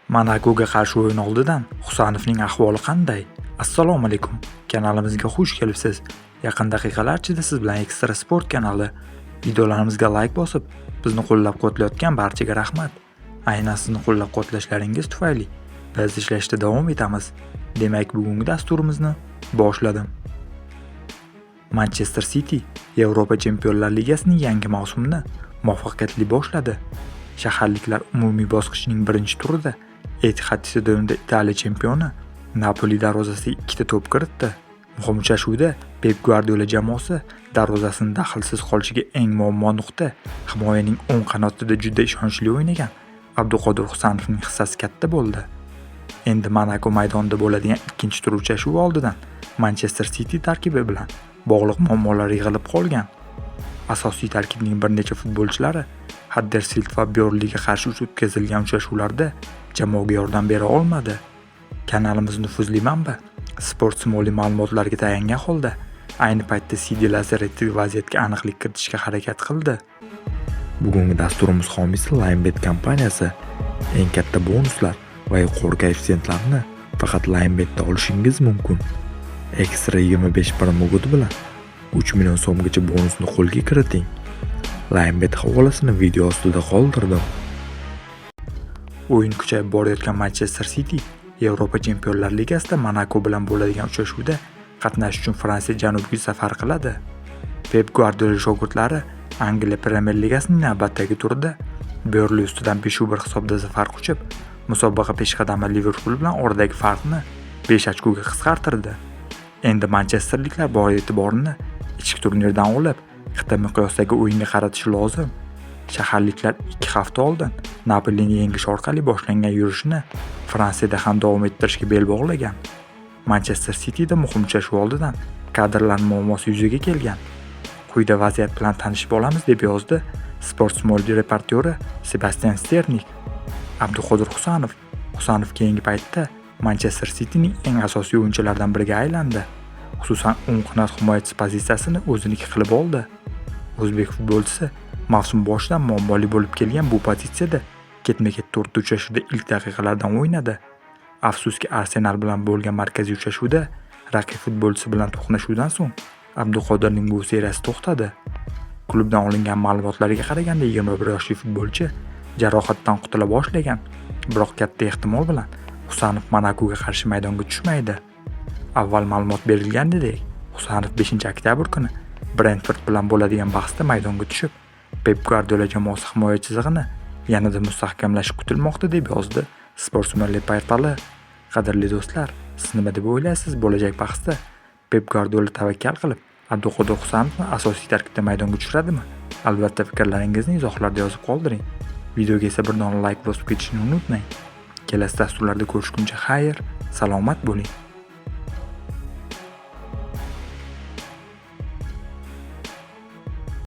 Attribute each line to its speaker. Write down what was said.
Speaker 1: Monakoga qarshi o'yin oldidan Husanovning ahvoli qanday? Assalomu alaykum. Kanalimizga xush kelibsiz. Yaqin daqiqalar ichida siz bilan Ekstra Sport kanali. Videolarimizga like bosib, bizni qo'llab-quvvatlayotgan barchaga rahmat. Aynan sizni qo'llab-quvvatlashlaringiz tufayli biz ishlashda davom etamiz. Demak, bugungi dasturimizni boshladim. Manchester City Yevropa Chempionlar Ligasining yangi mavsumini muvaffaqiyatli boshladi. Shaharliklar umumiy bosqichning birinchi turida Etihad stadionida Italiya chempioni Napoli darvozasiga 2 ta to'p kiritdi. Muhim uchrashuvda Pep Guardiola jamoasi darvozasini daxlsiz qolishiga eng muammo nuqta himoyaning o'ng qanotida juda ishonchli o'ynagan Abduqodir Husanovning hissasi katta bo'ldi. Endi Monako maydonida bo'ladigan ikkinchi tur uchrashuvi oldidan Manchester City tarkibi bilan bog'liq muammolar yig'ilib qolgan. Asosiy tarkibning bir necha futbolchilari Huddersfield va Burnleyga qarshi o'tkazilgan uchrashuvlarda jamoaga yordam bera olmadi. Kanalimiz nufuzli manba Sportsmoli ma'lumotlarga tayangan holda ayni paytda CD Lazaretti vaziyatga aniqlik kiritishga harakat qildi. Bugungi dasturimiz homiysi Linebet kompaniyasi. Eng katta bonuslar va yuqori koeffitsiyentlarni faqat Linebetda olishingiz mumkin. Ekstra 25 prim mugudi bilan 3 million so'mgacha bonusni qo'lga kiriting. Linebet havolasini video ostida qoldirdim. O'yin kuchayib borayotgan Manchester City Yevropa Chempionlar Ligasida Monako bilan bo'ladigan uchrashuvda qatnashish uchun Fransiya janubiga safar qiladi. Pep Guardiola shogirdlari Angliya Premier Ligasining navbatdagi turida Burnley ustidan 5-1 hisobda zafar quchib, musobaqa peshqadami Liverpool bilan oradagi farqni 5 ochkoga qisqartirdi. Endi manchesterliklar bor e'tiborini ichki turnirdan olib, qit'a miqyosidagi o'yinga qaratishi lozim. Shaharliklar 2 hafta oldin Napolini yengish orqali boshlangan yurishini Fransiyada ham davom ettirishga bel bog'lagan. Manchester Cityda muhim uchrashuv oldidan kadrlar muammosi yuzaga kelgan. Quyida vaziyat bilan tanishib olamiz deb yozdi Sportsmoli reportyori Sebastian Sternik. Abduqodir Husanov keyingi paytda Manchester Cityning eng asosiy o'yinchilaridan biriga aylandi. Xususan, o'ng qanot himoyachisi pozitsiyasini o'ziniki qilib oldi. O'zbek futbolchisi mavsum boshidan muammoli bo'lib kelgan bu pozitsiyada ketma-ket 4 ta uchrashuvda ilk daqiqalardan o'ynadi. Afsuski, Arsenal bilan bo'lgan markaziy uchrashuvda raqib futbolchisi bilan to'qnashuvdan so'ng Abduqodirning bu seriyasi to'xtadi. Klubdan olingan ma'lumotlarga qaraganda 21 yoshli futbolchi jarohatdan qutula boshlagan, biroq katta ehtimol bilan Husanov Monakoga qarshi maydonga tushmaydi. Avval ma'lumot berilganidek, Husanov 5-oktyabr kuni Brentford bilan bo'ladigan bahsda maydonga tushib, Pep Guardiola jamoasi himoya chizig'ini yanada mustahkamlashi kutilmoqda deb yozdi Sportsmoli portali. Qadrli do'stlar, siz nima deb o'ylaysiz? Bo'lajak bahsda Pep Guardiola tavakkal qilib Abduqodir Husanovni asosiy tarkibda maydonga tushiradimi? Albatta fikrlaringizni izohlarda yozib qoldiring. Videoga esa bir dona like bosib ketishni unutmang. Kelasi dasturlarda ko'rishguncha xayr, salomat bo'ling.